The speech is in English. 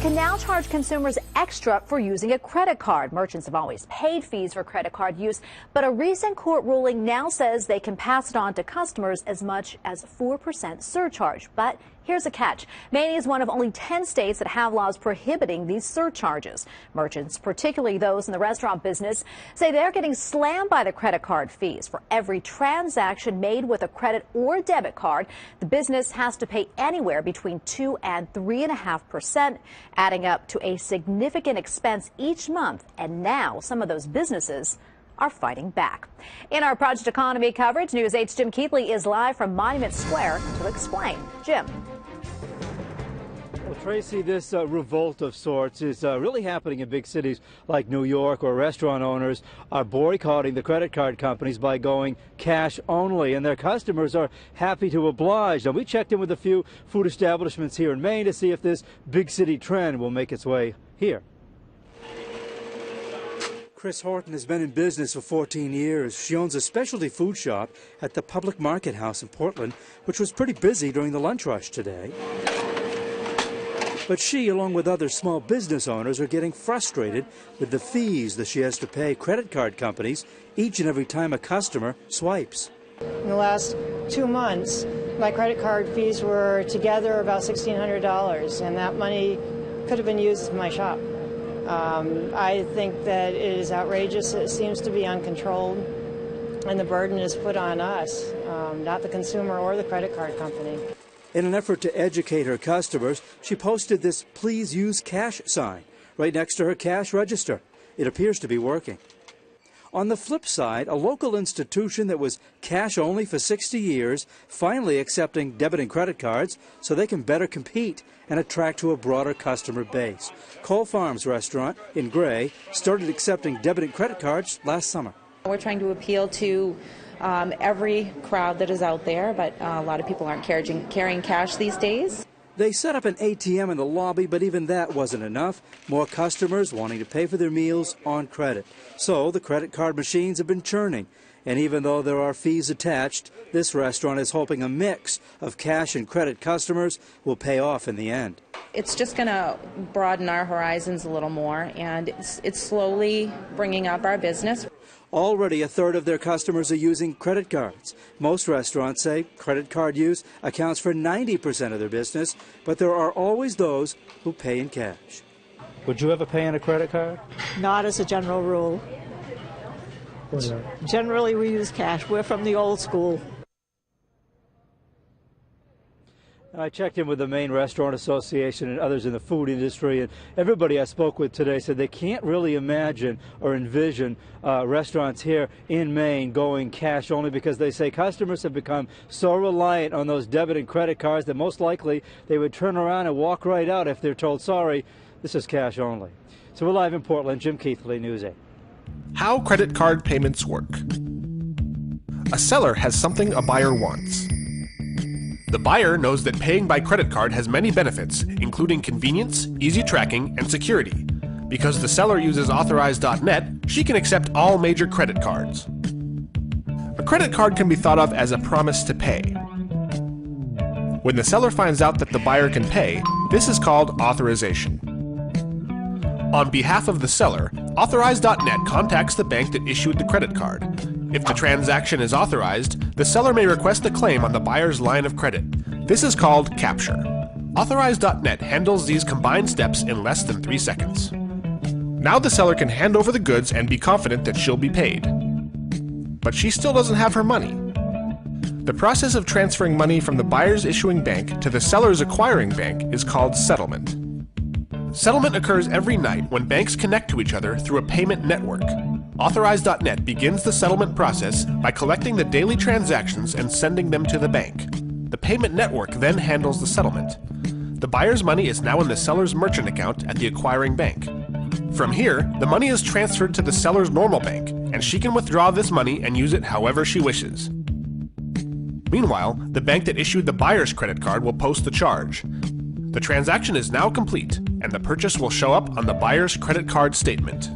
can now charge consumers extra for using a credit card. Merchants have always paid fees for credit card use, but a recent court ruling now says they can pass it on to customers as much as 4% surcharge. But here's a catch. Maine is one of only 10 states that have laws prohibiting these surcharges. Merchants, particularly those in the restaurant business, say they're getting slammed by the credit card fees. For every transaction made with a credit or debit card, the business has to pay anywhere between 2 and 3.5%, adding up to a significant expense each month. And now some of those businesses are fighting back. In our Project Economy coverage, News 8's Jim Keithley is live from Monument Square to explain. Jim. Well, Tracy, this revolt of sorts is really happening in big cities like New York, where restaurant owners are boycotting the credit card companies by going cash only, and their customers are happy to oblige. Now, we checked in with a few food establishments here in Maine to see if this big city trend will make its way here. Chris Horton has been in business for 14 years. She owns a specialty food shop at the Public Market House in Portland, which was pretty busy during the lunch rush today. But she, along with other small business owners, are getting frustrated with the fees that she has to pay credit card companies each and every time a customer swipes. In the last 2 months, my credit card fees were together about $1,600, and that money could have been used in my shop. I think that it is outrageous. It seems to be uncontrolled, and the burden is put on us, not the consumer or the credit card company. In an effort to educate her customers, she posted this "Please use cash" sign right next to her cash register. It appears to be working. On the flip side, a local institution that was cash only for 60 years finally accepting debit and credit cards so they can better compete and attract to a broader customer base. Cole Farms Restaurant in Gray started accepting debit and credit cards last summer. We're trying to appeal to every crowd that is out there, but a lot of people aren't carrying cash these days. They set up an ATM in the lobby, but even that wasn't enough. More customers wanting to pay for their meals on credit. So the credit card machines have been churning. And even though there are fees attached, this restaurant is hoping a mix of cash and credit customers will pay off in the end. It's just going to broaden our horizons a little more, and it's slowly bringing up our business. Already a third of their customers are using credit cards. Most restaurants say credit card use accounts for 90% of their business, but there are always those who pay in cash. Would you ever pay in a credit card? Not as a general rule. Generally, we use cash. We're from the old school. I checked in with the Maine Restaurant Association and others in the food industry, and everybody I spoke with today said they can't really imagine or envision restaurants here in Maine going cash only, because they say customers have become so reliant on those debit and credit cards that most likely they would turn around and walk right out if they're told, sorry, this is cash only. So we're live in Portland. Jim Keithley, News 8. How credit card payments work. A seller has something a buyer wants. The buyer knows that paying by credit card has many benefits, including convenience, easy tracking, and security. Because the seller uses Authorize.net, she can accept all major credit cards. A credit card can be thought of as a promise to pay. When the seller finds out that the buyer can pay, this is called authorization. On behalf of the seller, Authorize.net contacts the bank that issued the credit card. If the transaction is authorized, the seller may request a claim on the buyer's line of credit. This is called capture. Authorize.net handles these combined steps in less than 3 seconds. Now the seller can hand over the goods and be confident that she'll be paid. But she still doesn't have her money. The process of transferring money from the buyer's issuing bank to the seller's acquiring bank is called settlement. Settlement occurs every night when banks connect to each other through a payment network. Authorize.net begins the settlement process by collecting the daily transactions and sending them to the bank. The payment network then handles the settlement. The buyer's money is now in the seller's merchant account at the acquiring bank. From here, the money is transferred to the seller's normal bank, and she can withdraw this money and use it however she wishes. Meanwhile, the bank that issued the buyer's credit card will post the charge. The transaction is now complete, and the purchase will show up on the buyer's credit card statement.